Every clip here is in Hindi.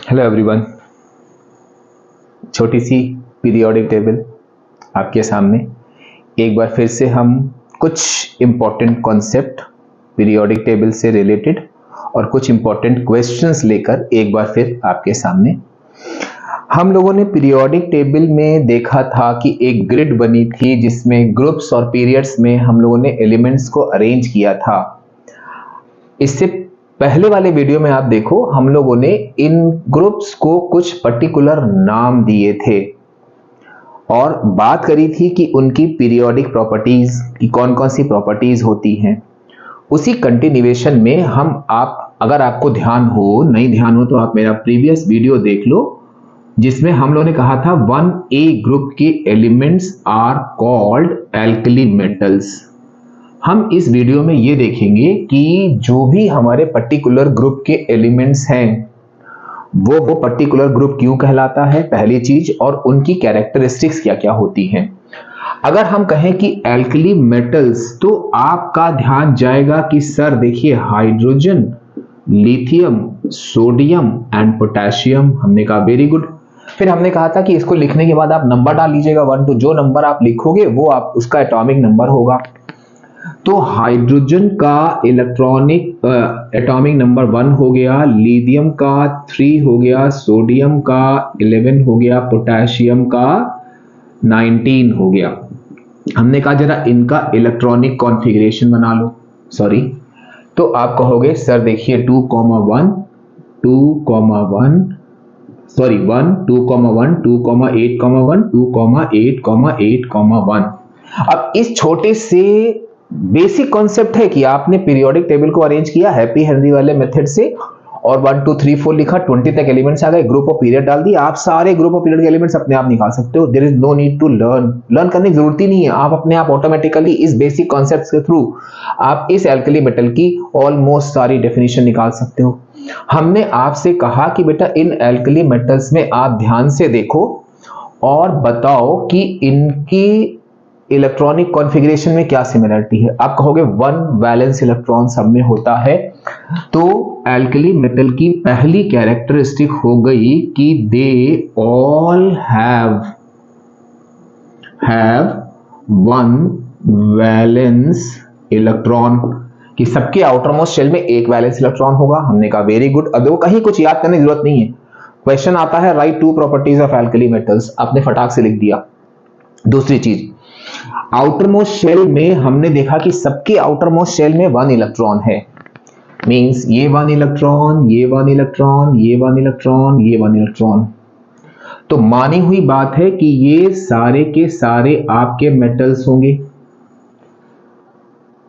हेलो एवरीवन, छोटी सी पीरियोडिक टेबल आपके सामने। एक बार फिर से हम कुछ इम्पोर्टेंट कॉन्सेप्ट पीरियोडिक टेबल से रिलेटेड और कुछ इम्पोर्टेंट क्वेश्चंस लेकर एक बार फिर आपके सामने। हम लोगों ने पीरियोडिक टेबल में देखा था कि एक ग्रिड बनी थी जिसमें ग्रुप्स और पीरियड्स में हम लोगों ने एलिमेंट्स को अरेंज किया था। इससे पहले वाले वीडियो में आप देखो, हम लोगों ने इन ग्रुप्स को कुछ पर्टिकुलर नाम दिए थे और बात करी थी कि उनकी पीरियोडिक प्रॉपर्टीज की कौन कौन सी प्रॉपर्टीज होती हैं। उसी कंटिन्यूएशन में अगर आपको ध्यान हो, नहीं ध्यान हो तो आप मेरा प्रीवियस वीडियो देख लो, जिसमें हम लोगों ने कहा था 1A ग्रुप के elements are called alkali metals. हम इस वीडियो में ये देखेंगे कि जो भी हमारे पर्टिकुलर ग्रुप के एलिमेंट्स हैं वो पर्टिकुलर ग्रुप क्यों कहलाता है, पहली चीज, और उनकी कैरेक्टरिस्टिक्स क्या क्या होती हैं। अगर हम कहें कि एल्कली मेटल्स तो आपका ध्यान जाएगा कि सर देखिए, hydrogen, lithium, sodium and potassium. हमने कहा वेरी गुड। फिर हमने कहा था कि इसको लिखने के बाद आप नंबर डाल लीजिएगा 1 2, जो नंबर आप लिखोगे वो आप उसका एटॉमिक नंबर होगा। तो हाइड्रोजन का एटॉमिक नंबर 1 हो गया, लिथियम का 3 हो गया, सोडियम का 11 हो गया, पोटेशियम का 19 हो गया। हमने कहा जरा इनका इलेक्ट्रॉनिक कॉन्फ़िगरेशन बना लो। सॉरी, तो आप कहोगे सर देखिए 1 2 1 2 1 2 1 8 1। अब इस छोटे से बेसिक कॉन्सेप्ट है कि आपने पीरियोडिक टेबल को अरेंज किया हैप्पी हेनरी वाले मेथड से और 1 2 3 4 लिखा, 20 तक एलिमेंट्स आ गए, ग्रुप ऑफ पीरियड डाल दिया। आप सारे ग्रुप ऑफ पीरियड के एलिमेंट्स अपने आप निकाल सकते हो। There is no need to learn करने की जरूरत ही नहीं है। आप अपने आप ऑटोमेटिकली इस बेसिक कॉन्सेप्ट्स के थ्रू आप इस एल्कली मेटल की ऑलमोस्ट सारी डेफिनेशन निकाल सकते हो। हमने आपसे कहा कि बेटा इन एल्कली मेटल्स में आप ध्यान से देखो और बताओ कि इनकी इलेक्ट्रॉनिक कॉन्फ़िगरेशन में क्या सिमिलरिटी है। आप कहोगे 1 वैलेंस इलेक्ट्रॉन सब में होता है। तो एल्कली मेटल की पहली कैरेक्टरिस्टिक हो गई कि they all have 1 valence electron, कि सबके आउटर मोस्ट शेल में एक वैलेंस इलेक्ट्रॉन होगा। हमने कहा वेरी गुड। अब देखो, कहीं कुछ याद करने की जरूरत नहीं है। क्वेश्चन आता है right 2 properties of alkali metals, आपने फटाक से लिख दिया। दूसरी चीज, आउटर मोस्ट शेल में हमने देखा कि सबके आउटर मोस्ट शेल में 1 इलेक्ट्रॉन है। मींस ये 1 इलेक्ट्रॉन, ये 1 इलेक्ट्रॉन, ये 1 इलेक्ट्रॉन, ये 1 इलेक्ट्रॉन। तो मानी हुई बात है कि ये सारे के सारे आपके मेटल्स होंगे।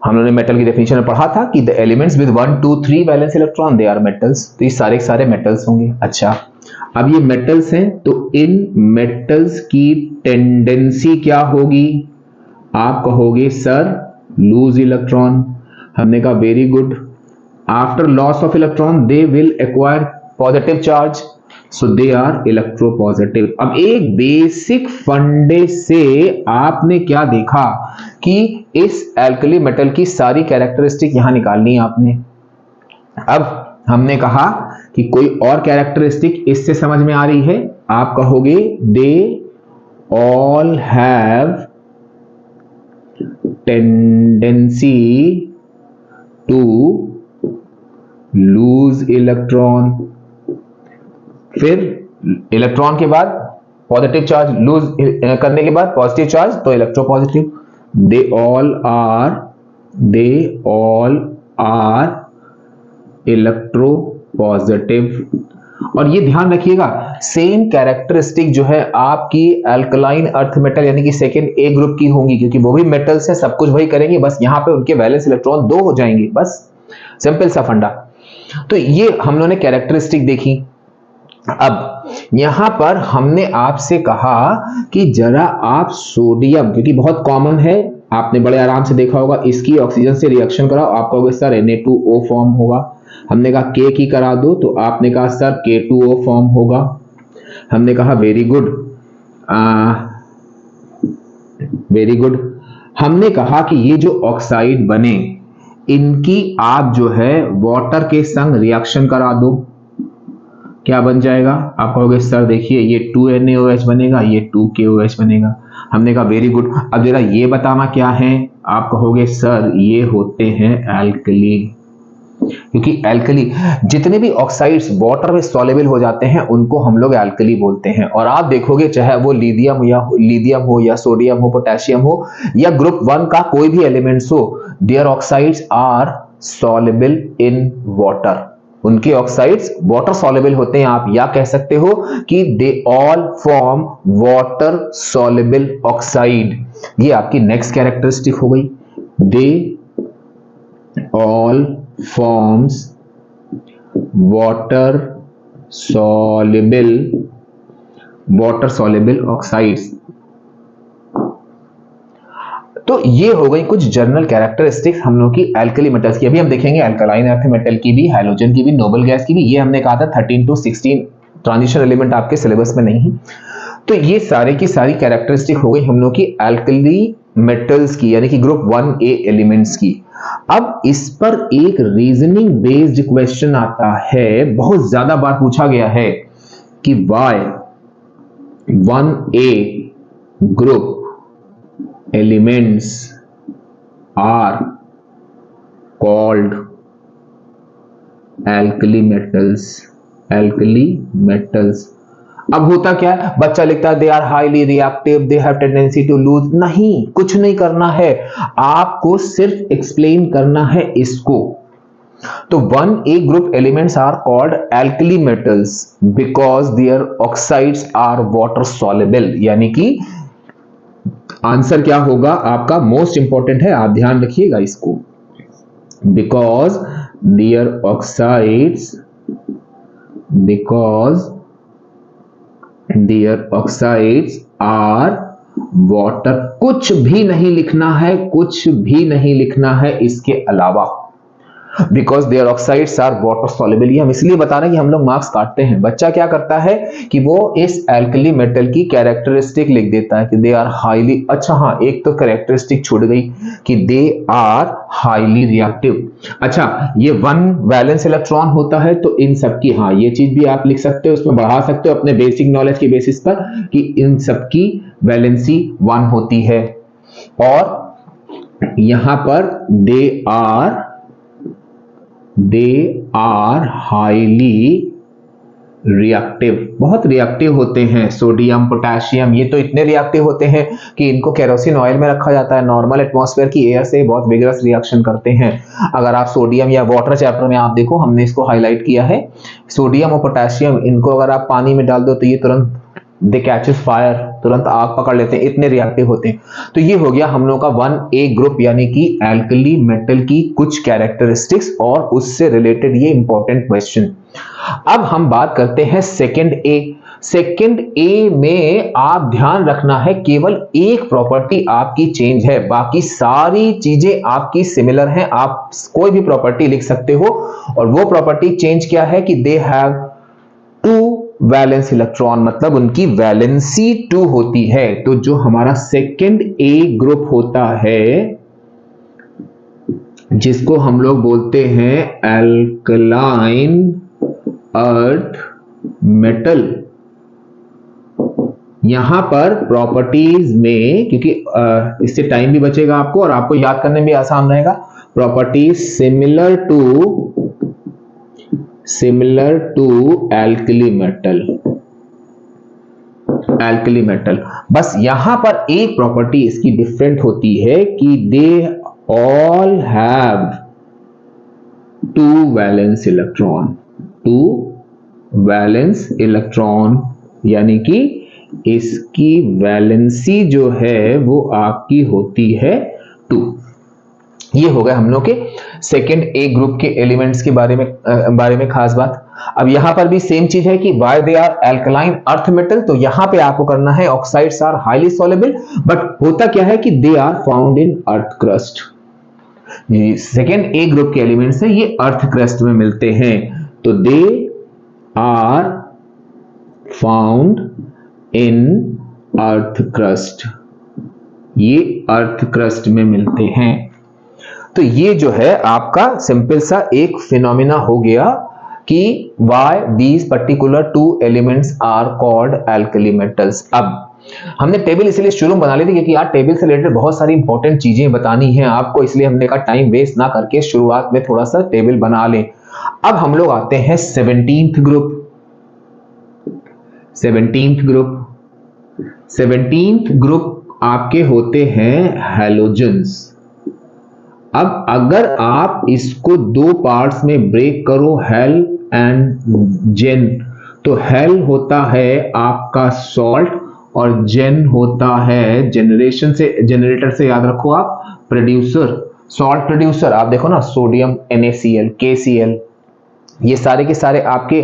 हमने मेटल की डेफिनेशन में पढ़ा था कि the elements with 1 2 3 valence electron they are metals. तो ये सारे के सारे मेटल्स होंगे। अच्छा, अब ये मेटल्स हैं तो इन मेटल्स की टेंडेंसी क्या होगी? आप कहोगे सर लूज इलेक्ट्रॉन। हमने कहा very good. After loss of electron they will acquire positive charge, so they are electropositive. अब एक बेसिक फंडे से आपने क्या देखा कि इस एल्कली मेटल की सारी कैरेक्टरिस्टिक यहां निकालनी है आपने। अब हमने कहा कि कोई और कैरेक्टरिस्टिक इससे समझ में आ रही है। आप कहोगे they all have tendency to lose electron. फिर इलेक्ट्रॉन के बाद पॉजिटिव चार्ज, लूज करने के बाद पॉजिटिव चार्ज, तो electropositive. They all are electropositive. और ये ध्यान रखिएगा, सेम कैरेक्टरिस्टिक जो है आपकी अल्कलाइन अर्थ मेटल यानी कि सेकेंड ए ग्रुप की होंगी, क्योंकि वो भी मेटल्स है, सब कुछ वही करेंगे, बस यहां पे उनके वैलेंस इलेक्ट्रॉन 2 हो जाएंगे, बस सिंपल सा फंडा। तो ये हम लोगों ने कैरेक्टरिस्टिक देखी। अब यहां पर हमने आपसे कहा कि जरा आप सोडियम, क्योंकि बहुत कॉमन है, आपने बड़े आराम से देखा होगा, इसकी ऑक्सीजन से रिएक्शन कराओ, आप कहोगे सर Na2O फॉर्म होगा। हमने कहा K की करा दो, तो आपने कहा सर K2O फॉर्म होगा। हमने कहा वेरी गुड, वेरी गुड। हमने कहा कि ये जो ऑक्साइड बने इनकी आप जो है वाटर के संग रिएक्शन करा दो, क्या बन जाएगा? आप कहोगे सर देखिए ये 2NaOH बनेगा, ये 2KOH बनेगा। हमने कहा वेरी गुड, अब जरा ये बताना क्या है? आप कहोगे सर ये होते हैं एल्कली, क्योंकि एल्कली जितने भी ऑक्साइड्स वाटर में सॉल्युबल हो जाते हैं उनको हम लोग एल्कली बोलते हैं। और आप देखोगे चाहे वो लिथियम हो या सोडियम हो, पोटेशियम हो या ग्रुप 1 का कोई भी एलिमेंट्स हो, their oxides are soluble in water. उनके ऑक्साइड्स वाटर सॉल्युबल होते हैं। आप या कह सकते हो कि they all form water soluble oxide. ये आपकी नेक्स्ट कैरेक्टरिस्टिक हो गई, दे all forms water soluble oxides। तो ये हो गई कुछ जनरल कैरेक्टरिस्टिक्स हम लोग की एल्कली मेटल्स की। अभी हम देखेंगे अल्कलाइन अर्थ मेटल की भी, हाइड्रोजन की भी, नोबल गैस की भी। ये हमने कहा था 13 to 16 ट्रांजिशन एलिमेंट आपके सिलेबस में नहीं है। तो ये सारे की सारी कैरेक्टरिस्टिक हो गई हम लोग की एल्कली मेटल्स की, यानी कि ग्रुप 1A एलिमेंट्स की। अब इस पर एक रीजनिंग बेस्ड क्वेश्चन आता है, बहुत ज्यादा बार पूछा गया है कि why 1A group elements are called alkali metals. अब होता क्या है, बच्चा लिखता है they are highly reactive, they have tendency to lose. नहीं, कुछ नहीं करना है, आपको सिर्फ एक्सप्लेन करना है इसको। तो 1A group elements are called alkali metals because their oxides are water soluble. यानी कि आंसर क्या होगा आपका, मोस्ट इंपॉर्टेंट है, आप ध्यान रखिएगा इसको, because their oxides are water. कुछ भी नहीं लिखना है, कुछ भी नहीं लिखना है इसके अलावा, because their oxides are water soluble. ये हम इसलिए बता रहे हैं कि हम लोग मार्क्स काटते हैं। बच्चा क्या करता है कि वो इस एल्कली मेटल की कैरेक्टरिस्टिक लिख देता है कि दे आर हाईली, अच्छा हाँ एक तो कैरेक्टरिस्टिक छूट गई कि दे आर हाईली रिएक्टिव। अच्छा ये 1 वैलेंस इलेक्ट्रॉन होता है, तो इन सब की, हाँ ये चीज भी आप लिख सकते हो, उसमें बढ़ा सकते हो अपने बेसिक नॉलेज के बेसिस पर कि इन सब की वैलेंसी 1 होती है। और यहां पर दे आर हाईली रिएक्टिव, बहुत रिएक्टिव होते हैं। सोडियम, पोटेशियम, ये तो इतने रिएक्टिव होते हैं कि इनको केरोसिन ऑयल में रखा जाता है, नॉर्मल एटमॉस्फेयर की एयर से बहुत विगरस रिएक्शन करते हैं। अगर आप सोडियम या वाटर चैप्टर में आप देखो, हमने इसको हाईलाइट किया है, सोडियम और पोटेशियम, इनको अगर आप पानी में डाल दो तो ये तुरंत दे कैचेस फायर, तुरंत आग पकड़ लेते हैं, इतने रिएक्टिव होते हैं। तो ये हो गया हम लोग का 1A ग्रुप यानी कि एल्कली मेटल की कुछ कैरेक्टरिस्टिक्स और उससे रिलेटेड ये इंपॉर्टेंट क्वेश्चन। अब हम बात करते हैं सेकंड ए में आप ध्यान रखना है केवल एक प्रॉपर्टी आपकी चेंज है, बाकी सारी चीजें आपकी सिमिलर हैं। आप कोई भी प्रॉपर्टी लिख सकते हो और वो प्रॉपर्टी चेंज क्या है कि दे हैव 2 वैलेंस इलेक्ट्रॉन, मतलब उनकी वैलेंसी 2 होती है। तो जो हमारा सेकंड ए ग्रुप होता है जिसको हम लोग बोलते हैं एल्कलाइन अर्थ मेटल, यहां पर प्रॉपर्टीज में, क्योंकि इससे टाइम भी बचेगा आपको और आपको याद करने में भी आसान रहेगा, properties similar to alkali metal. बस यहां पर एक प्रॉपर्टी इसकी डिफरेंट होती है कि they all have 2 valence electron, यानी कि इसकी वैलेंसी जो है वो आपकी होती है 2। ये हो गए हम लोग के सेकेंड ए ग्रुप के एलिमेंट्स के बारे में खास बात। अब यहां पर भी सेम चीज है कि why they are alkaline earth metal, तो यहां पे आपको करना है oxides are highly soluble, but होता क्या है कि they are found in earth crust. Second A group के एलिमेंट्स है, ये अर्थ क्रस्ट में मिलते हैं, तो they are found in earth crust, ये अर्थ क्रस्ट में मिलते हैं। तो ये जो है आपका सिंपल सा एक फिनोमिना हो गया कि why these particular two elements are called alkali metals। अब हमने टेबल इसलिए शुरू में बना ली थी क्योंकि यार टेबल से रिलेटेड बहुत सारी इंपॉर्टेंट चीजें बतानी है आपको, इसलिए हमने कहा टाइम वेस्ट ना करके शुरुआत में थोड़ा सा टेबल बना लें। अब हम लोग आते हैं 17th ग्रुप। 17th ग्रुप आपके होते हैं हैलोजेंस। अब अगर आप इसको दो पार्ट्स में ब्रेक करो, हेल एंड जेन, तो हेल होता है आपका सॉल्ट और जेन होता है जनरेटर से याद रखो आप, प्रोड्यूसर, सॉल्ट प्रोड्यूसर। आप देखो ना, सोडियम NaCl, KCl, ये सारे के सारे आपके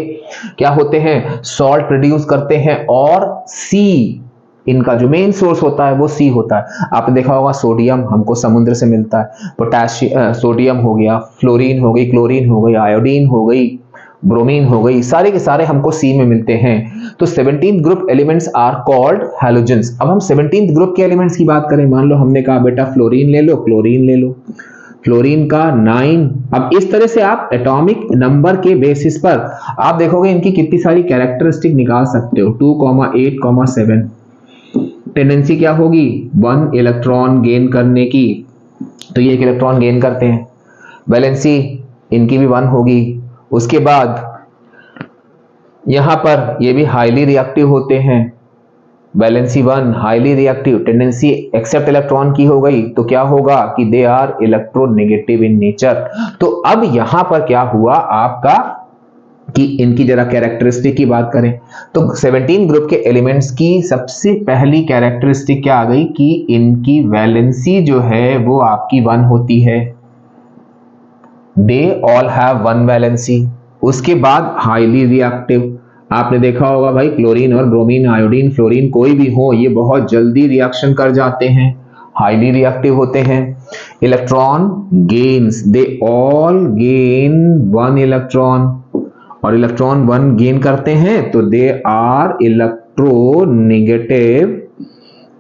क्या होते हैं, सॉल्ट प्रोड्यूस करते हैं। और सी, इनका जो मेन सोर्स होता है वो सी होता है। आपने देखा होगा सोडियम हमको समुद्र से मिलता है, पोटेशियम, सोडियम हो गया, फ्लोरीन हो गई, क्लोरीन हो गई, आयोडीन हो गई, ब्रोमीन हो गई, सारे के सारे हमको सी में मिलते हैं। तो 17th group elements are called halogens. अब हम 17th ग्रुप के एलिमेंट्स की बात करें, मान लो हमने कहा बेटा फ्लोरीन ले लो, क्लोरीन ले लो, फ्लोरीन का 9। अब इस तरह से आप एटॉमिक नंबर के बेसिस पर आप देखोगे इनकी कितनी सारी कैरेक्टरिस्टिक निकाल सकते हो। 2, 8, 7 टेंडेंसी क्या होगी, 1 इलेक्ट्रॉन गेन करने की, तो ये 1 इलेक्ट्रॉन गेन करते हैं। वैलेंसी इनकी भी 1 होगी। उसके बाद यहां पर ये भी हाईली रिएक्टिव होते हैं, valency 1, highly reactive, tendency accept electron की हो गई, तो क्या होगा कि they are electronegative in nature. तो अब यहां पर क्या हुआ आपका कि इनकी जरा कैरेक्टरिस्टिक की बात करें तो 17 ग्रुप के एलिमेंट्स की सबसे पहली कैरेक्टरिस्टिक क्या आ गई कि इनकी वैलेंसी जो है वो आपकी 1 होती है। दे ऑल हैव 1 वैलेंसी। उसके बाद हाईली रिएक्टिव, आपने देखा होगा भाई क्लोरीन और ब्रोमीन, आयोडीन, फ्लोरीन कोई भी हो, ये बहुत जल्दी रिएक्शन कर जाते हैं, हाईली रिएक्टिव होते हैं। Electron gains, they all gain 1 electron, और इलेक्ट्रॉन 1 गेन करते हैं तो they are electronegative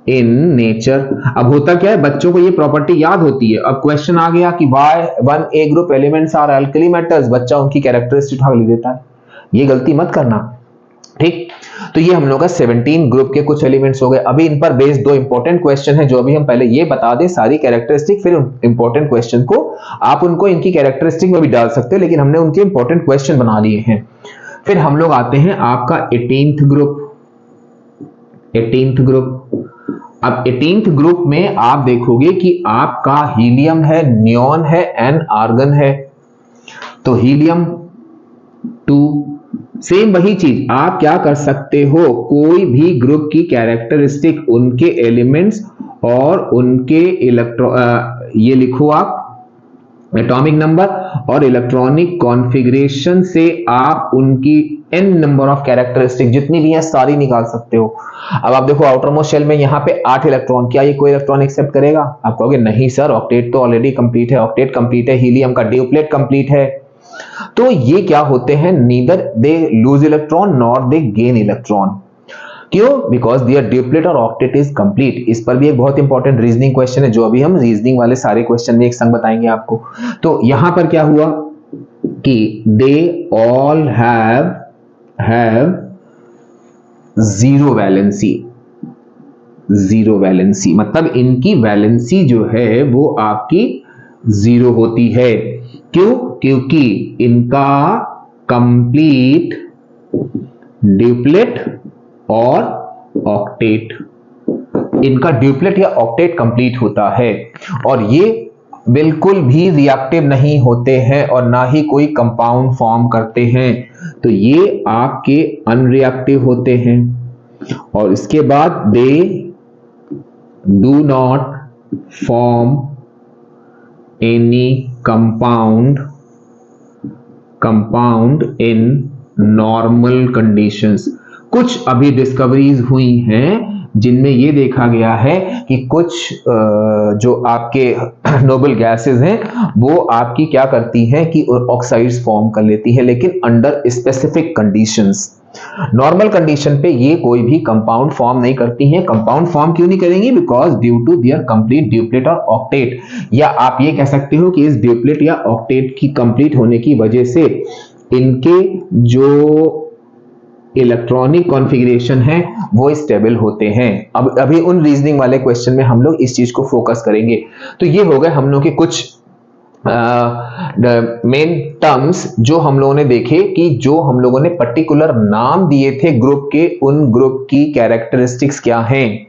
in nature. अब होता क्या है, बच्चों को ये प्रॉपर्टी याद होती है। अब क्वेश्चन आ गया कि why 1A group elements are alkali metals, बच्चा उनकी कैरेक्टरिस्टिक उठा ले देता है, ये गलती मत करना, ठीक। तो ये हम लोग का 17 ग्रुप के कुछ एलिमेंट्स हो गए। अभी इन पर बेस्ड 2 इंपॉर्टेंट क्वेश्चन है, जो अभी हम पहले ये बता दें सारी कैरेक्टरिस्टिक, फिर इंपॉर्टेंट क्वेश्चन को आप उनको इनकी कैरेक्टरिस्टिक में भी डाल सकते हो, लेकिन हमने उनके इंपॉर्टेंट क्वेश्चन बना लिए हैं। फिर हम लोग आते हैं आपका 18th ग्रुप। 18th ग्रुप, अब 18th ग्रुप में आप देखोगे कि आपका हीलियम है, नियॉन है एंड आर्गन है। तो हीलियम 2, सेम वही चीज आप क्या कर सकते हो, कोई भी ग्रुप की कैरेक्टरिस्टिक, उनके एलिमेंट्स और उनके ये लिखो आप एटॉमिक नंबर और इलेक्ट्रॉनिक कॉन्फ़िगरेशन से आप उनकी n नंबर ऑफ कैरेक्टरिस्टिक जितनी भी हैं सारी निकाल सकते हो। अब आप देखो आउटर मोस्ट शेल में यहाँ पे 8 इलेक्ट्रॉन, क्या ये कोई इलेक्ट्रॉन एक्सेप्ट करेगा? आप कहोगे नहीं सर, ऑक्टेट तो ऑलरेडी कंप्लीट है, ऑक्टेट कंप्लीट है, हीलियम का ड्यूप्लेट कंप्लीट है। तो ये क्या होते हैं, neither they lose electron nor they gain electron. क्यों? बिकॉज देयर ड्यूप्लेट और ऑक्टेट इज कंप्लीट। इस पर भी एक बहुत इंपॉर्टेंट रीजनिंग क्वेश्चन है, जो अभी हम रीजनिंग वाले सारे क्वेश्चन में एक संग बताएंगे आपको। तो यहां पर क्या हुआ कि they all have 0 valency. 0 valency मतलब इनकी वैलेंसी जो है वो आपकी 0 होती है। क्यों? क्योंकि इनका कंप्लीट ड्यूप्लेट और ऑक्टेट, इनका ड्यूप्लेट या ऑक्टेट कंप्लीट होता है, और ये बिल्कुल भी रिएक्टिव नहीं होते हैं और ना ही कोई कंपाउंड फॉर्म करते हैं। तो ये आपके अनरिएक्टिव होते हैं। और इसके बाद they do not form any compound in normal conditions. कुछ अभी डिस्कवरीज हुई हैं जिनमें ये देखा गया है कि कुछ जो आपके नोबल गैसेस हैं वो आपकी क्या करती हैं कि ऑक्साइड्स फॉर्म कर लेती है, लेकिन under specific conditions. Normal condition पे ये कोई भी कंपाउंड फॉर्म नहीं करती हैं। कंपाउंड फॉर्म क्यों नहीं करेंगी? Because due to their complete duplet और ऑक्टेट, या आप ये कह सकते हो कि इस ड्यूप्लेट या ऑक्टेट की कंप्लीट होने की वजह से इनके जो इलेक्ट्रॉनिक कॉन्फ़िगरेशन है वो स्टेबल होते हैं। अब अभी उन रीजनिंग वाले क्वेश्चन में हम लोग इस चीज को फोकस करेंगे। तो ये हो गए हम लोग के कुछ मेन टर्म्स जो हम लोगों ने देखे कि जो हम लोगों ने पर्टिकुलर नाम दिए थे ग्रुप के, उन ग्रुप की कैरेक्टरिस्टिक्स क्या हैं।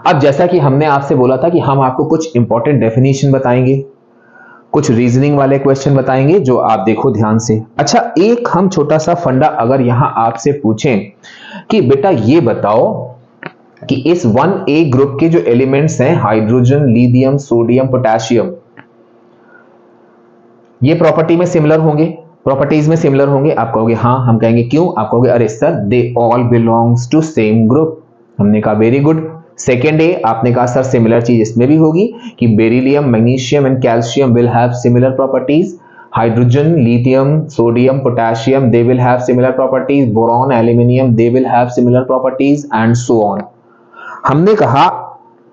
अब जैसा कि हमने आपसे बोला था कि हम आपको कुछ इंपॉर्टेंट डेफिनेशन बताएंगे, कुछ रीजनिंग वाले क्वेश्चन बताएंगे जो आप देखो ध्यान से। अच्छा, एक हम छोटा सा फंडा अगर यहां आपसे पूछें कि बेटा ये बताओ कि इस 1A ग्रुप के जो एलिमेंट्स हैं हाइड्रोजन, लिथियम, सोडियम, पोटेशियम, ये प्रॉपर्टी में सिमिलर होंगे, प्रॉपर्टीज में सिमिलर होंगे। आप कहोगे हाँ, हम कहेंगे क्यों? आप कहोगे अरे sir they all belongs to same group. हमने कहा वेरी गुड। सेकेंड ए, आपने कहा सर सिमिलर चीज इसमें भी होगी कि beryllium, magnesium and calcium will have similar properties. Hydrogen, lithium, sodium, potassium they will have similar properties. Boron, aluminium they will have similar properties and so on. हमने कहा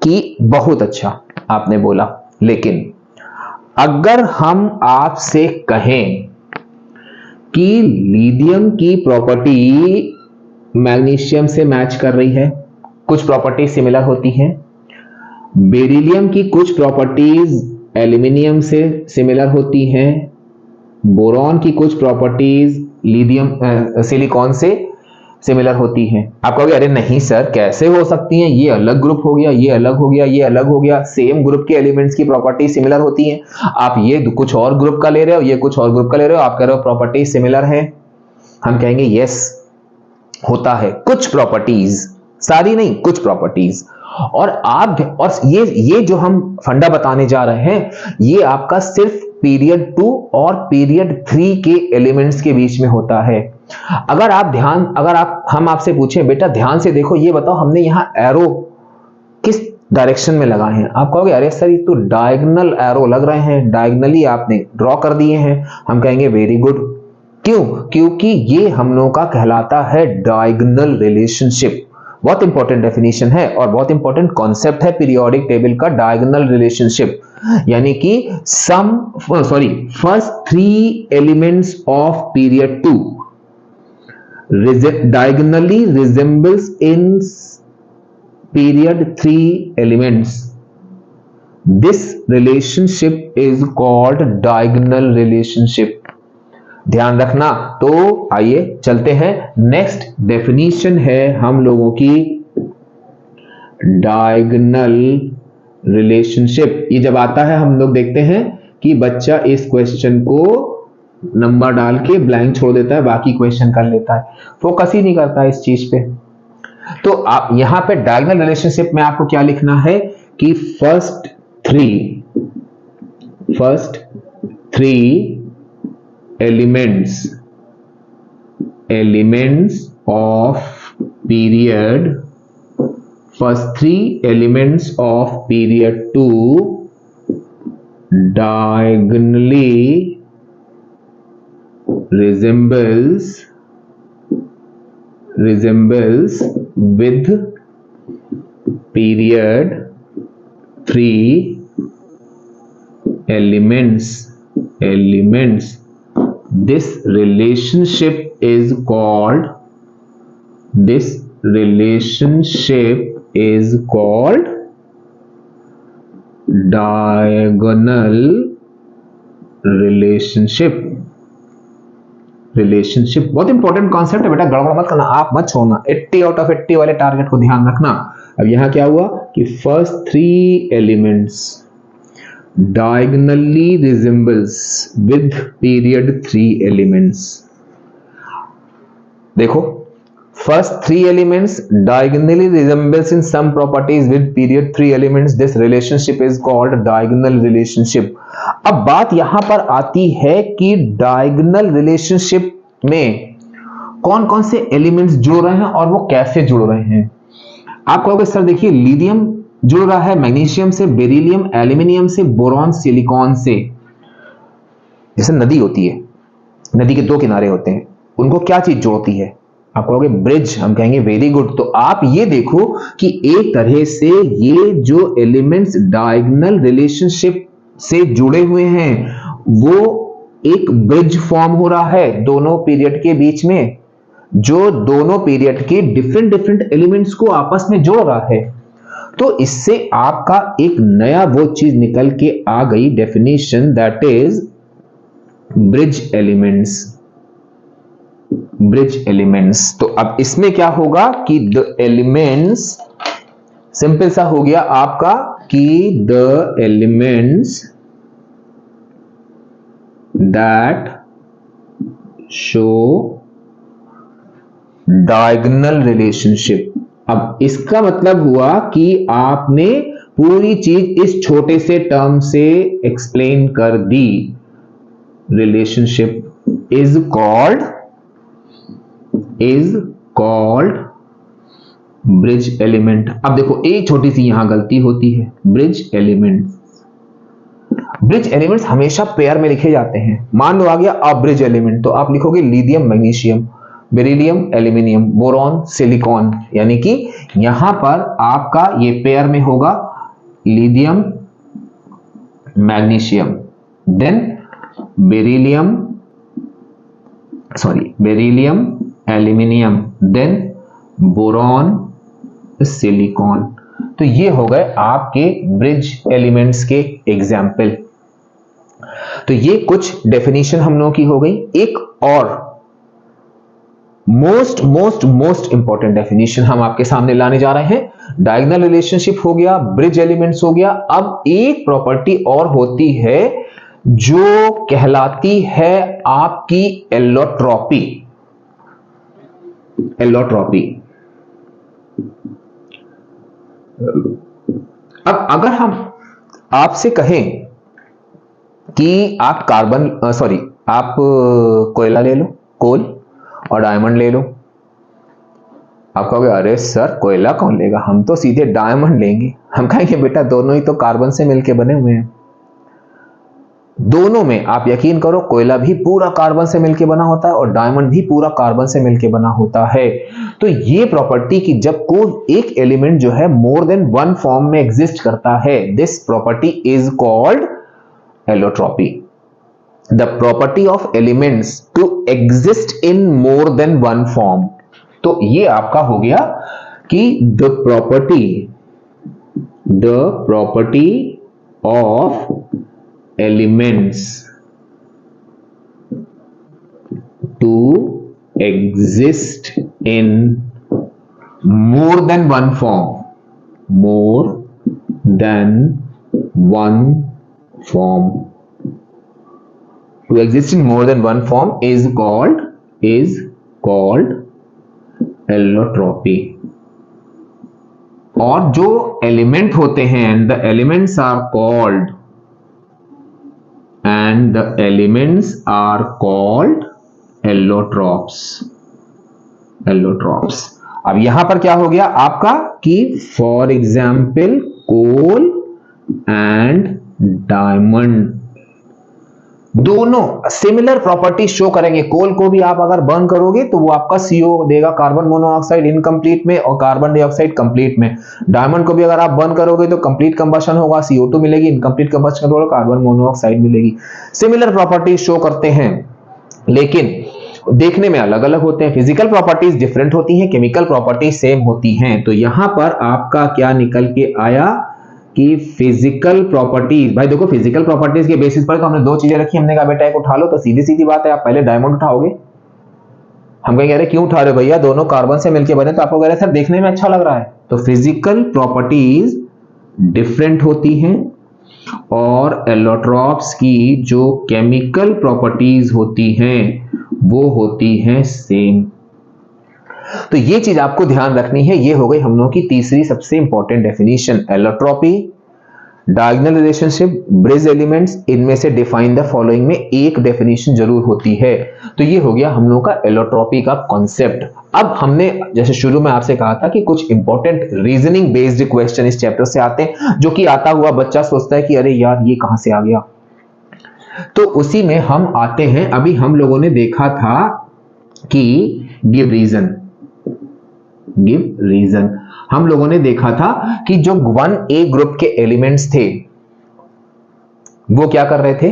कि बहुत अच्छा आपने बोला, लेकिन अगर हम आपसे कहें कि लिथियम की प्रॉपर्टी मैग्नीशियम से मैच कर रही है, कुछ प्रॉपर्टी सिमिलर होती हैं, बेरिलियम की कुछ प्रॉपर्टीज एल्यूमिनियम से सिमिलर होती हैं, बोरॉन की कुछ प्रॉपर्टीज लिथियम सिलिकॉन से सिमिलर होती हैं। आप कहोगे अरे नहीं सर कैसे हो सकती हैं, ये अलग ग्रुप हो गया, ये अलग हो गया, ये अलग हो गया। सेम ग्रुप के एलिमेंट्स की प्रॉपर्टी सिमिलर होती हैं। आप ये कुछ और ग्रुप का ले रहे हो, ये कुछ और ग्रुप का ले रहे हो, आप कह रहे हो प्रॉपर्टी सिमिलर है। हम कहेंगे यस होता है, कुछ प्रॉपर्टीज, सारी नहीं, कुछ प्रॉपर्टीज। और ये जो हम फंडा बताने जा रहे हैं ये आपका सिर्फ पीरियड 2 और पीरियड 3 के एलिमेंट्स के बीच में होता है। अगर हम आपसे पूछें बेटा ध्यान से देखो, ये बताओ हमने यहां एरो किस डायरेक्शन में लगाए हैं। आप कहोगे अरे सर ये तो डायगोनल एरो लग रहे हैं, डायगोनली आपने ड्रॉ कर दिए हैं। हम कहेंगे वेरी गुड। क्यों? क्योंकि ये हम लोगों का कहलाता है डायगोनल रिलेशनशिप। बहुत इंपॉर्टेंट डेफिनेशन है और बहुत इंपॉर्टेंट कॉन्सेप्ट है पीरियोडिक टेबल का, डायगोनल रिलेशनशिप। यानी कि first 3 elements of period 2 diagonally resembles in period 3 elements. This relationship is called diagonal relationship. ध्यान रखना। तो आइए चलते हैं, नेक्स्ट डेफिनेशन है हम लोगों की डायगोनल रिलेशनशिप। ये जब आता है हम लोग देखते हैं कि बच्चा इस क्वेश्चन को नंबर डाल के ब्लैंक छोड़ देता है, बाकी क्वेश्चन कर लेता है, फोकस ही नहीं करता है इस चीज पे। तो आप यहां पे डायगोनल रिलेशनशिप में आपको क्या लिखना है कि first three elements of period, first 3 elements of period 2 diagonally resembles with period 3 elements. This relationship is called diagonal relationship। बहुत इंपॉर्टेंट कॉन्सेप्ट है बेटा, गड़बड़ मत करना, आप मत छोड़ना। 80 आउट ऑफ 80 वाले टारगेट को ध्यान रखना। अब यहां क्या हुआ कि first 3 elements diagonally resembles with period 3 elements। देखो, first 3 elements diagonally resembles in some properties with period 3 elements। This relationship is called diagonal relationship। अब बात यहां पर आती है कि diagonal relationship में कौन कौन से एलिमेंट्स जुड़ रहे हैं और वो कैसे जुड़ रहे हैं। आप कहोगे सर देखिए लिथियम जुड़ रहा है मैग्नीशियम से, बेरिलियम एल्यूमिनियम से, बोरॉन सिलिकॉन से। जैसे नदी होती है, नदी के 2 किनारे होते हैं, उनको क्या चीज जोड़ती है? आप कहोगे ब्रिज। हम कहेंगे वेरी गुड। तो आप ये देखो कि एक तरह से ये जो एलिमेंट्स डायगोनल रिलेशनशिप से जुड़े हुए हैं वो एक ब्रिज फॉर्म हो रहा है दोनों पीरियड के बीच में, जो दोनों पीरियड के डिफरेंट डिफरेंट एलिमेंट्स को आपस में जोड़ रहा है। तो इससे आपका एक नया वो चीज निकल के आ गई, definition, that is bridge elements. Bridge elements. तो अब इसमें क्या होगा कि द एलिमेंट्स, सिंपल सा हो गया आपका कि the elements that show diagonal relationship. अब इसका मतलब हुआ कि आपने पूरी चीज इस छोटे से टर्म से एक्सप्लेन कर दी। Relationship is called bridge element. अब देखो एक छोटी सी यहां गलती होती है, ब्रिज एलिमेंट्स। ब्रिज एलिमेंट्स हमेशा पेयर में लिखे जाते हैं। मान लो आ गया अब ब्रिज एलिमेंट, तो आप लिखोगे lithium magnesium, beryllium aluminium, boron silicon, यानी कि यहां पर आपका ये पेयर में होगा lithium magnesium, then beryllium aluminium, then boron silicon. तो ये हो गए आपके ब्रिज एलिमेंट्स के एग्जाम्पल। तो ये कुछ डेफिनेशन हम लोगों की हो गई। एक और मोस्ट इंपॉर्टेंट डेफिनेशन हम आपके सामने लाने जा रहे हैं। डायगोनल रिलेशनशिप हो गया, ब्रिज एलिमेंट्स हो गया। अब एक प्रॉपर्टी और होती है जो कहलाती है आपकी एलोट्रॉपी। अब अगर हम आपसे कहें कि आप आप कोयला ले लो, कोल, और डायमंड ले लो, आप कहोगे अरे सर कोयला कौन लेगा, हम तो सीधे डायमंड लेंगे। हम कहेंगे बेटा दोनों ही तो कार्बन से मिलकर बने हुए हैं। दोनों में आप यकीन करो, कोयला भी पूरा कार्बन से मिलकर बना होता है और डायमंड भी पूरा कार्बन से मिलकर बना होता है। तो ये प्रॉपर्टी कि जब कोई एक एलिमेंट जो है मोर देन वन फॉर्म में एग्जिस्ट करता है, this property is called allotropy. The property of elements to exist in more than one form. तो ये आपका हो गया कि the property of elements to exist in more than one form, to exist in more than one form is called allotropy. और जो एलिमेंट होते हैं, the elements are called allotropes. अब यहां पर क्या हो गया आपका कि for example coal and diamond दोनों सिमिलर प्रॉपर्टी शो करेंगे। कोल को भी आप अगर बर्न करोगे तो वो आपका CO देगा, कार्बन मोनोऑक्साइड इनकम्प्लीट में, और कार्बन डाइऑक्साइड कंप्लीट में। डायमंड को भी अगर आप बर्न करोगे तो कंप्लीट कंबशन होगा, CO2 मिलेगी, इनकम्प्लीट कंबशन होगा, कार्बन मोनोऑक्साइड मिलेगी। सिमिलर प्रॉपर्टी शो करते हैं, लेकिन देखने में अलग अलग होते हैं। फिजिकल प्रॉपर्टीज डिफरेंट होती हैं, केमिकल प्रॉपर्टीज सेम होती हैं। तो यहां पर आपका क्या निकल के आया कि फिजिकल प्रॉपर्टीज, भाई देखो फिजिकल प्रॉपर्टीज के बेसिस पर तो हमने दो चीजें रखी। हमने कहा बेटा एक उठा लो, तो सीधी सीधी बात है आप पहले डायमंड उठाओगे। हम कह रहे क्यों उठा रहे भैया, दोनों कार्बन से मिलकर बने, तो आपको कह रहे सर देखने में अच्छा लग रहा है। तो फिजिकल प्रॉपर्टीज डिफरेंट होती हैं और एलोट्रॉप्स की जो केमिकल प्रॉपर्टीज होती हैं वो होती हैं सेम। तो ये चीज आपको ध्यान रखनी है। ये हो गई हम लोगों की तीसरी सबसे important definition, allotropy, diagonal relationship, bridge elements. इनमें से डिफाइन द फॉलोइंग में एक डेफिनेशन जरूर होती है। तो ये हो गया हम लोगों का एलोट्रॉपी का कॉन्सेप्ट। अब हमने जैसे शुरू में आपसे कहा था कि कुछ इंपॉर्टेंट रीजनिंग बेस्ड क्वेश्चन इस चैप्टर से आते हैं, जो कि आता हुआ बच्चा सोचता है कि अरे यार ये कहां से आ गया। तो उसी में हम आते हैं। अभी हम लोगों ने देखा था कि गिव रीजन, हम लोगों ने देखा था कि जो 1A ग्रुप के एलिमेंट्स थे वो क्या कर रहे थे,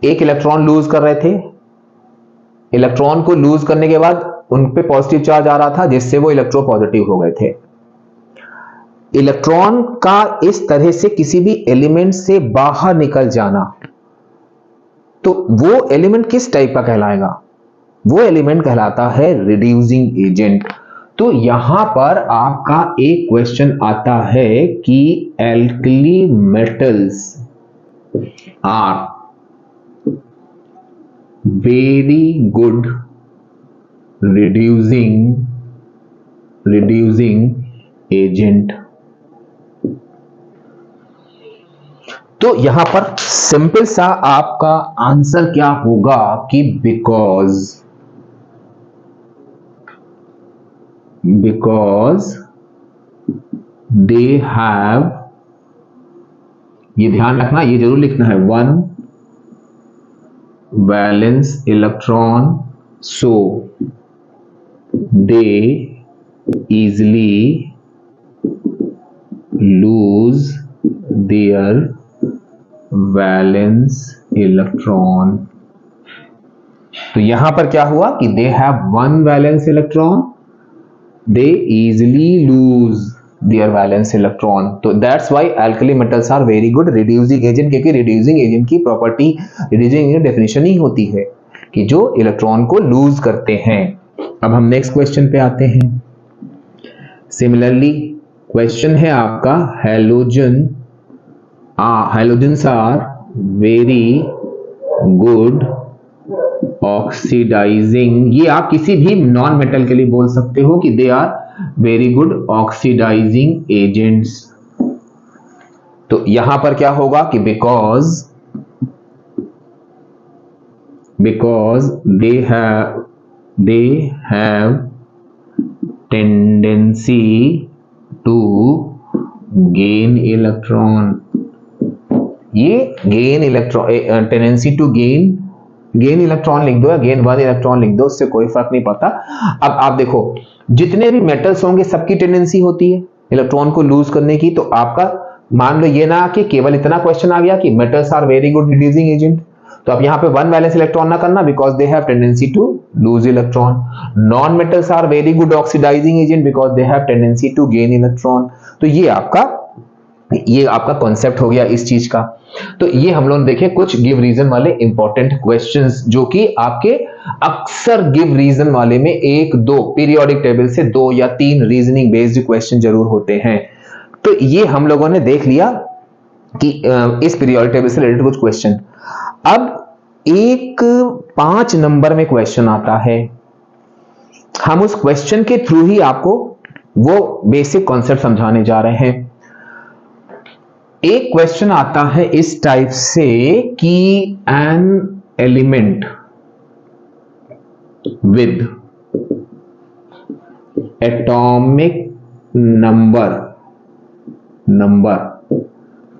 एक इलेक्ट्रॉन लूज कर रहे थे, इलेक्ट्रॉन को लूज करने के बाद उन पे पॉजिटिव चार्ज आ रहा था जिससे वो इलेक्ट्रोपॉजिटिव हो गए थे। इलेक्ट्रॉन का इस तरह से किसी भी एलिमेंट से बाहर निकल जाना, तो वो एलिमेंट किस टाइप का कहलाएगा? वो एलिमेंट कहलाता है रिड्यूसिंग एजेंट। तो यहां पर आपका एक क्वेश्चन आता है कि alkali metals are very good reducing agent. तो यहां पर सिंपल सा आपका आंसर क्या होगा कि बिकॉज दे हैव, ये ध्यान रखना, ये जरूर लिखना है, 1 valence electron, so they easily lose their valence electron। तो यहां पर क्या हुआ कि they have 1 valence electron, they easily lose their valence electron। तो that's why alkali metals are very good reducing agent, क्योंकि reducing agent की प्रॉपर्टी, reducing agent डेफिनेशन ही होती है कि जो इलेक्ट्रॉन को लूज करते हैं। अब हम नेक्स्ट क्वेश्चन पे आते हैं। सिमिलरली क्वेश्चन है आपका halogens are very good oxidising. ये आप किसी भी नॉन मेटल के लिए बोल सकते हो कि they are very good oxidising agents. तो यहां पर क्या होगा कि because they have tendency to gain electron। ये gain electron, tendency to gain electron लिख दो या gain 1 इलेक्ट्रॉन लिख दो, उससे कोई फर्क नहीं पड़ता। अब आप देखो जितने भी मेटल्स होंगे सबकी टेंडेंसी होती है इलेक्ट्रॉन को लूज करने की। तो आपका मान लो ये ना कि केवल इतना क्वेश्चन आ गया कि metals are very good reducing agent, तो आप यहां पे 1 वैलेंस इलेक्ट्रॉन ना करना, because they have tendency to lose electron. Non metals are very good oxidising agent because they have tendency to gain electron. तो ये आपका कॉन्सेप्ट हो गया इस चीज का। तो ये हम लोग देखें कुछ गिव रीजन वाले इंपॉर्टेंट क्वेश्चंस, जो कि आपके अक्सर गिव रीजन वाले में 1-2 पीरियोडिक टेबल से 2 या 3 रीजनिंग बेस्ड क्वेश्चन जरूर होते हैं। तो ये हम लोगों ने देख लिया कि इस पीरियोडिक टेबल से रिलेटेड कुछ क्वेश्चन। अब एक 5 नंबर में क्वेश्चन आता है, हम उस क्वेश्चन के थ्रू ही आपको वो बेसिक कॉन्सेप्ट समझाने जा रहे हैं। एक क्वेश्चन आता है इस टाइप से कि an element with atomic number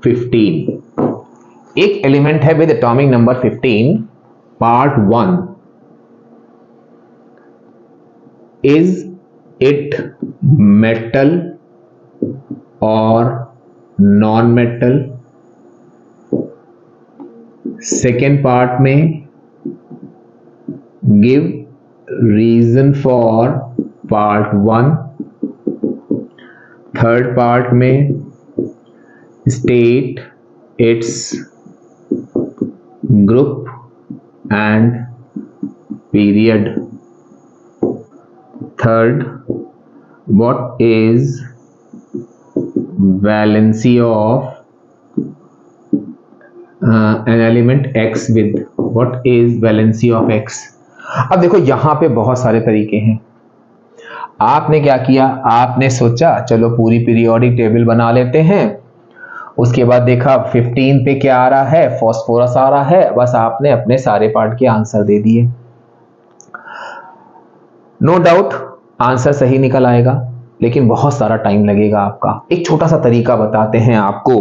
15, एक एलिमेंट है with atomic number 15, part 1, is it metal और नॉन मेटल। सेकेंड पार्ट में give reason for part 1। Third part में state its group and period. Third, what is valency of an element X with, what is valency of X। अब देखो यहां पे बहुत सारे तरीके हैं। आपने क्या किया, आपने सोचा चलो पूरी पीरियोडिक टेबल बना लेते हैं, उसके बाद देखा 15 पे क्या आ रहा है, फास्फोरस आ रहा है, बस आपने अपने सारे पार्ट के आंसर दे दिए। नो डाउट आंसर सही निकल आएगा, लेकिन बहुत सारा टाइम लगेगा आपका। एक छोटा सा तरीका बताते हैं आपको।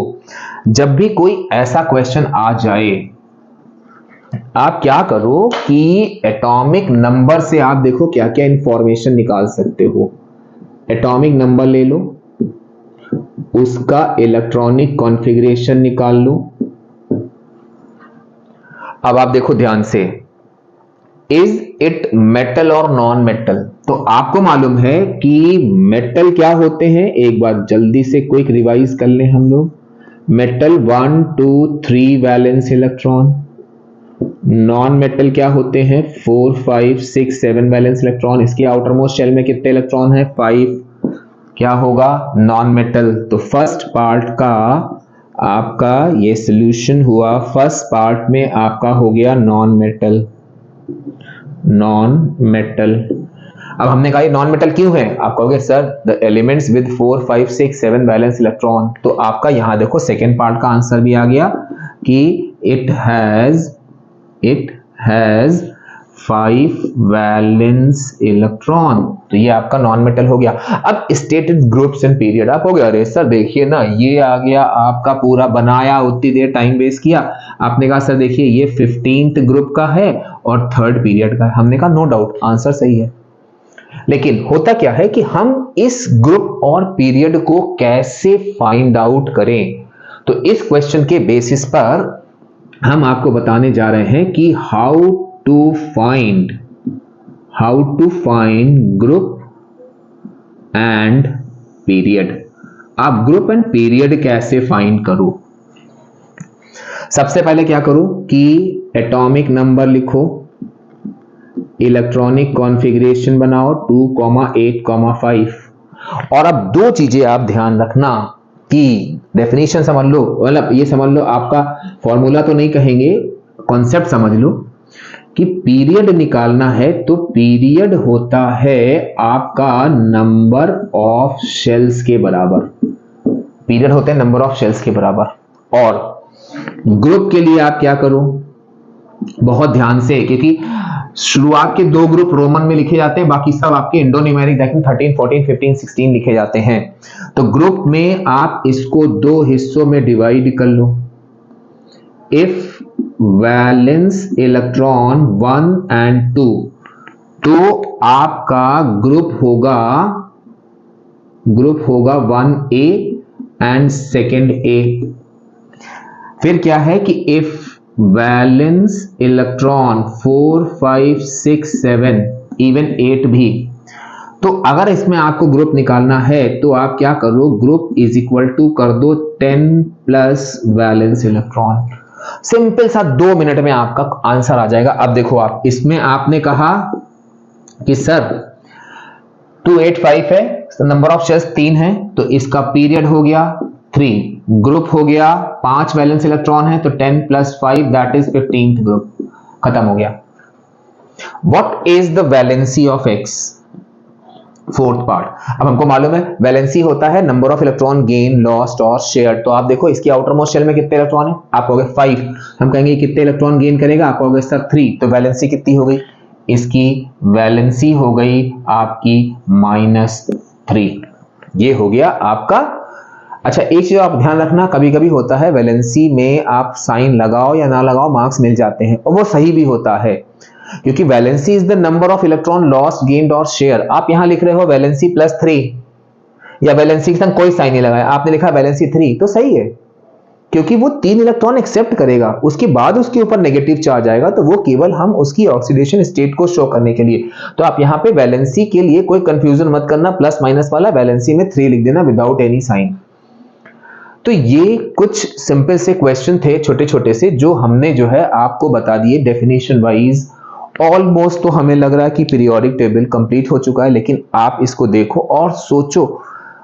जब भी कोई ऐसा क्वेश्चन आ जाए, आप क्या करो कि एटॉमिक नंबर से आप देखो क्या क्या इंफॉर्मेशन निकाल सकते हो। एटॉमिक नंबर ले लो, उसका इलेक्ट्रॉनिक कॉन्फ़िगरेशन निकाल लो। अब आप देखो ध्यान से, इज इट मेटल और नॉन मेटल। तो आपको मालूम है कि मेटल क्या होते हैं, एक बार जल्दी से क्विक रिवाइज कर लें हम लोग। Metal 1 2 3 valence electron, non metal क्या होते हैं 4 5 6 7 वैलेंस इलेक्ट्रॉन। इसके आउटर मोस्ट शेल में कितने इलेक्ट्रॉन है 5, क्या होगा नॉन मेटल। तो फर्स्ट पार्ट का आपका ये सॉल्यूशन हुआ, फर्स्ट पार्ट में आपका हो गया नॉन मेटल, नॉन मेटल। अब हमने कहा ये नॉन मेटल क्यों है, आप कहोगे sir the elements with 4 5 6 7 valence electron. तो आपका यहां देखो सेकेंड पार्ट का आंसर भी आ गया कि इट हैज 5 वैलेंस इलेक्ट्रॉन। तो ये आपका नॉन मेटल हो गया। अब स्टेटेड ग्रुप्स एंड पीरियड, आप हो गया अरे सर देखिए ना ये आ गया आपका पूरा बनाया, उतनी देर टाइम वेस्ट किया। आपने कहा सर देखिए ये 15th ग्रुप का है और 3rd पीरियड का है। हमने कहा नो डाउट आंसर सही है, लेकिन होता क्या है कि हम इस ग्रुप और पीरियड को कैसे फाइंड आउट करें। तो इस क्वेश्चन के बेसिस पर हम आपको बताने जा रहे हैं कि how to find group and period. आप ग्रुप एंड पीरियड कैसे फाइंड करो। सबसे पहले क्या करो कि एटॉमिक नंबर लिखो, इलेक्ट्रॉनिक कॉन्फ़िगरेशन बनाओ 2, 8, 5। और अब दो चीजें आप ध्यान रखना कि डेफिनेशन समझ लो, मतलब ये समझ लो, आपका फॉर्मूला तो नहीं कहेंगे, कॉन्सेप्ट समझ लो कि पीरियड निकालना है तो पीरियड होता है आपका नंबर ऑफ शेल्स के बराबर। पीरियड होते हैं नंबर ऑफ शेल्स के बराबर। और ग्रुप के लिए आप क्या करो, बहुत ध्यान से, क्योंकि शुरुआत के 2 ग्रुप रोमन में लिखे जाते हैं, बाकी सब आपके इंडो न्यूमेरिक 13 14 15 16 लिखे जाते हैं। तो ग्रुप में आप इसको 2 हिस्सों में डिवाइड कर लो। इफ वैलेंस इलेक्ट्रॉन 1 and 2, तो आपका ग्रुप होगा 1A एंड सेकेंड A। फिर क्या है कि इफ वैलेंस इलेक्ट्रॉन 4 5 6 7 इवन 8 भी, तो अगर इसमें आपको ग्रुप निकालना है तो आप क्या करो, ग्रुप इज इक्वल टू कर दो 10 प्लस वैलेंस इलेक्ट्रॉन। सिंपल सा 2 मिनट में आपका आंसर आ जाएगा। अब देखो आप इसमें आपने कहा कि सर 285 है, नंबर ऑफ शेल्स 3 है, तो इसका पीरियड हो गया 3, ग्रुप हो गया 5 वैलेंस इलेक्ट्रॉन है तो 10 + 5 दैट इज 15th ग्रुप, खत्म हो गया। What is the valency of X, 4th part. अब हमको मालूम है वैलेंसी होता है number of electron gain lost और शेयर। तो आप देखो इसकी आउटर मोस्ट शेल में कितने इलेक्ट्रॉन है, आप कहोगे 5, हम कहेंगे कितने इलेक्ट्रॉन गेन करेगा, आप कहोगे सर 3, तो वैलेंसी कितनी हो गई, इसकी वैलेंसी हो गई आपकी -3। ये हो गया आपका। अच्छा एक चीज आप ध्यान रखना, कभी कभी होता है वैलेंसी में आप साइन लगाओ या ना लगाओ मार्क्स मिल जाते हैं, और वो सही भी होता है, क्योंकि valency is the number of electron lost gained और शेयर। आप यहां लिख रहे हो वैलेंसी +3 या वैलेंसी के संग कोई साइन नहीं लगाया, आपने लिखा वैलेंसी 3, तो सही है, क्योंकि वो 3 इलेक्ट्रॉन एक्सेप्ट करेगा, उसके बाद उसके ऊपर नेगेटिव चार्ज आएगा, तो वो केवल हम उसकी ऑक्सीडेशन स्टेट को शो करने के लिए। तो आप यहां पे वैलेंसी के लिए कोई कंफ्यूजन मत करना, प्लस माइनस वाला वैलेंसी में 3 लिख देना विदाउट एनी साइन। तो ये कुछ सिंपल से क्वेश्चन थे छोटे छोटे से, जो हमने जो है आपको बता दिए डेफिनेशन वाइज। ऑलमोस्ट तो हमें लग रहा है कि पीरियोडिक टेबल कंप्लीट हो चुका है, लेकिन आप इसको देखो और सोचो,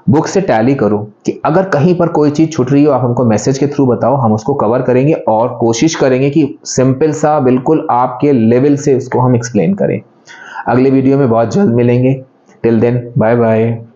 बुक से टैली करो कि अगर कहीं पर कोई चीज छूट रही हो आप हमको मैसेज के थ्रू बताओ, हम उसको कवर करेंगे और कोशिश करेंगे कि सिंपल सा बिल्कुल आपके लेवल से उसको हम एक्सप्लेन करें। अगले वीडियो में बहुत जल्द मिलेंगे। Till then bye bye.